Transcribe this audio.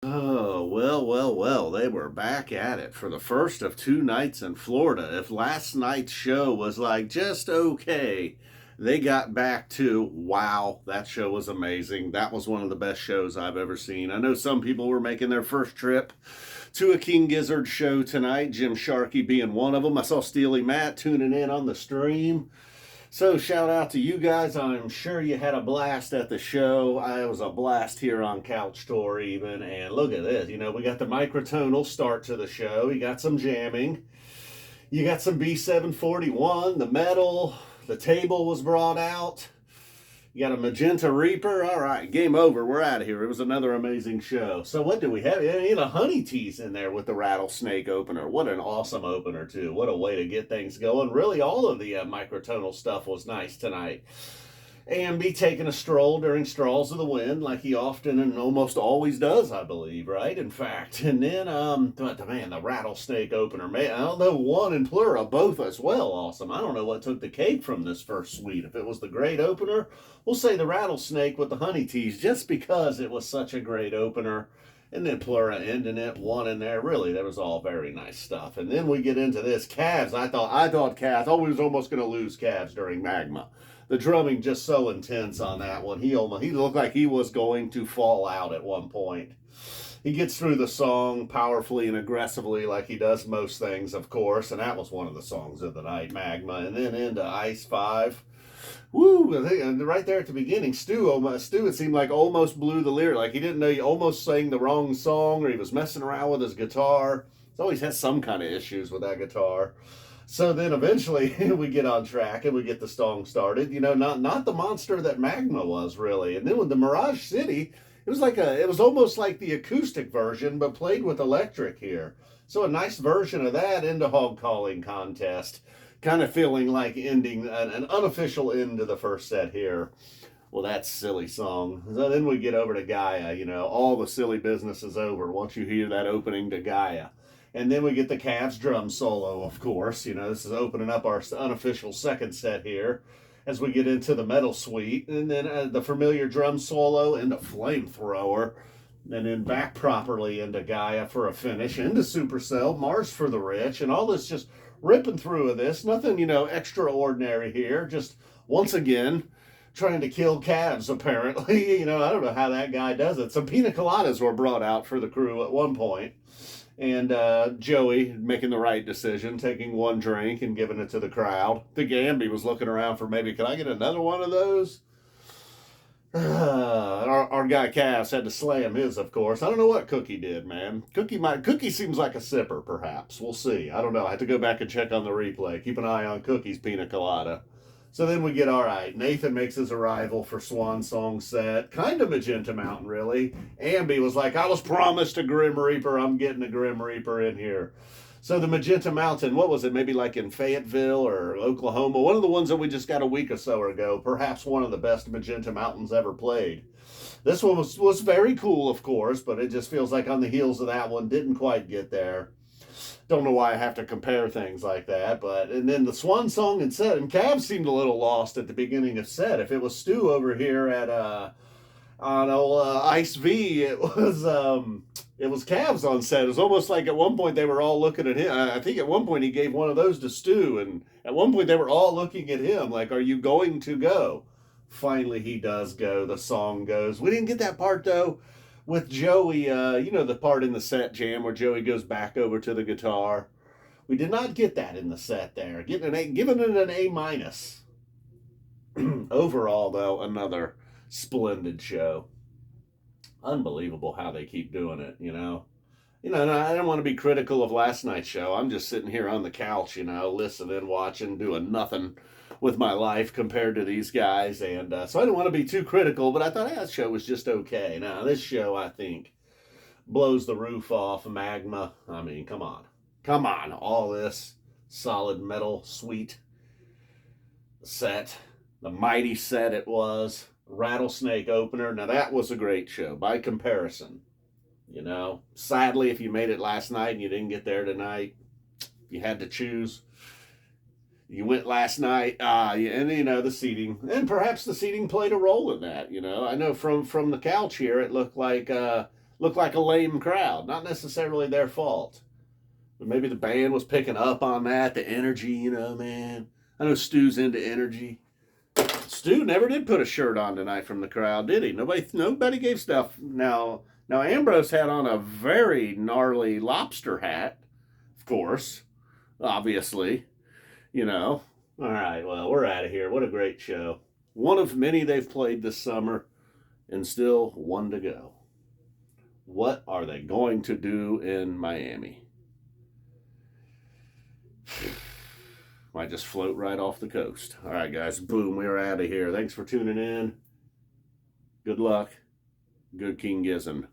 Oh, well, they were back at it for the first of two nights in Florida. If last night's show was like just okay, they got back to wow, that show was amazing. That was one of the best shows I've ever seen. I know some people were making their first trip to a King Gizzard show tonight, Jim Sharkey being one of them. I saw Steely Matt tuning in on the stream. So shout out to you guys. I'm sure you had a blast at the show. I was a blast here on Couch Tour even. And look at this. We got the microtonal start to the show. You got some jamming. You got some B741, the metal. The table was brought out. You got a Magenta Reaper. All right, game over. We're out of here. It was another amazing show. So what do we have? A honey teas in there with the Rattlesnake opener. What an awesome opener, too. What a way to get things going. Really, all of the microtonal stuff was nice tonight. AMB taking a stroll during Straws of the Wind, like he often and almost always does, I believe, right? In fact. And then, man, the Rattlesnake opener, man, I don't know, one and Pleura, both as well, awesome. I don't know what took the cake from this first suite. If it was the great opener, we'll say the Rattlesnake with the honey teas, just because it was such a great opener. And then Pleura ending it, one in there. Really, that was all very nice stuff. And then we get into this. Cavs, I thought Cavs, I was almost going to lose Cavs during Magma. The drumming just so intense on that one. He looked like he was going to fall out at one point. He gets through the song powerfully and aggressively like he does most things, of course. And that was one of the songs of the night, Magma. And then into Ice 5. Woo! And right there at the beginning, Stu, it seemed like almost blew the lyric. Like he didn't know, he almost sang the wrong song, or he was messing around with his guitar. He's always has some kind of issues with that guitar. So then eventually we get on track and we get the song started. Not the monster that Magma was really. And then with the Mirage City, it was almost like the acoustic version, but played with electric here. So a nice version of that into Hog Calling contest. Kind of feeling like ending an unofficial end to the first set here. Well, that's silly song. So then we get over to Gaia. All the silly business is over once you hear that opening to Gaia. And then we get the Cavs drum solo, of course. This is opening up our unofficial second set here as we get into the metal suite. And then the familiar drum solo into Flamethrower. And then back properly into Gaia for a finish. Into Supercell, Mars for the Rich. And all this just ripping through of this. Nothing, extraordinary here. Just once again, trying to kill Cavs, apparently. I don't know how that guy does it. Some pina coladas were brought out for the crew at one point. And Joey making the right decision, taking one drink and giving it to the crowd. The Gamby was looking around for maybe, can I get another one of those? Our guy Cass had to slam his, of course. I don't know what Cookie did, man. Cookie seems like a sipper, perhaps. We'll see. I don't know. I have to go back and check on the replay. Keep an eye on Cookie's pina colada. So then we get, all right, Nathan makes his arrival for Swan Song set. Kind of Magenta Mountain, really. Amby was like, I was promised a Grim Reaper. I'm getting a Grim Reaper in here. So the Magenta Mountain, what was it? Maybe like in Fayetteville or Oklahoma. One of the ones that we just got a week or so ago. Perhaps one of the best Magenta Mountains ever played. This one was very cool, of course, but it just feels like on the heels of that one, didn't quite get there. Don't know why I have to compare things like that, and then the Swan Song and set, and Cavs seemed a little lost at the beginning of set. If it was Stu over here at on old Ice V, it was Cavs on set. It was almost like at one point they were all looking at him. I think at one point he gave one of those to Stu, and at one point they were all looking at him like, "Are you going to go?" Finally, he does go. The song goes. We didn't get that part though. With Joey, the part in the set jam where Joey goes back over to the guitar. We did not get that in the set there. Giving it an A minus. Overall, though, another splendid show. Unbelievable how they keep doing it, and I don't want to be critical of last night's show. I'm just sitting here on the couch, listening, watching, doing nothing with my life compared to these guys. And so I didn't want to be too critical, but I thought that show was just okay. Now, this show, I think, blows the roof off Magma. I mean, come on. Come on. All this solid metal, sweet set. The mighty set it was. Rattlesnake opener. Now, that was a great show by comparison. Sadly, if you made it last night and you didn't get there tonight, you had to choose. You went last night, and the seating, and perhaps the seating played a role in that. I know from the couch here, it looked like looked like a lame crowd. Not necessarily their fault. But maybe the band was picking up on that, the energy, you know, man. I know Stu's into energy. Stu never did put a shirt on tonight from the crowd, did he? Nobody gave stuff. Now Ambrose had on a very gnarly lobster hat, of course, obviously, you know. All right, well, we're out of here. What a great show. One of many they've played this summer, and still one to go. What are they going to do in Miami? Might just float right off the coast. All right, guys. Boom. We're out of here. Thanks for tuning in. Good luck. Good King Gizzard.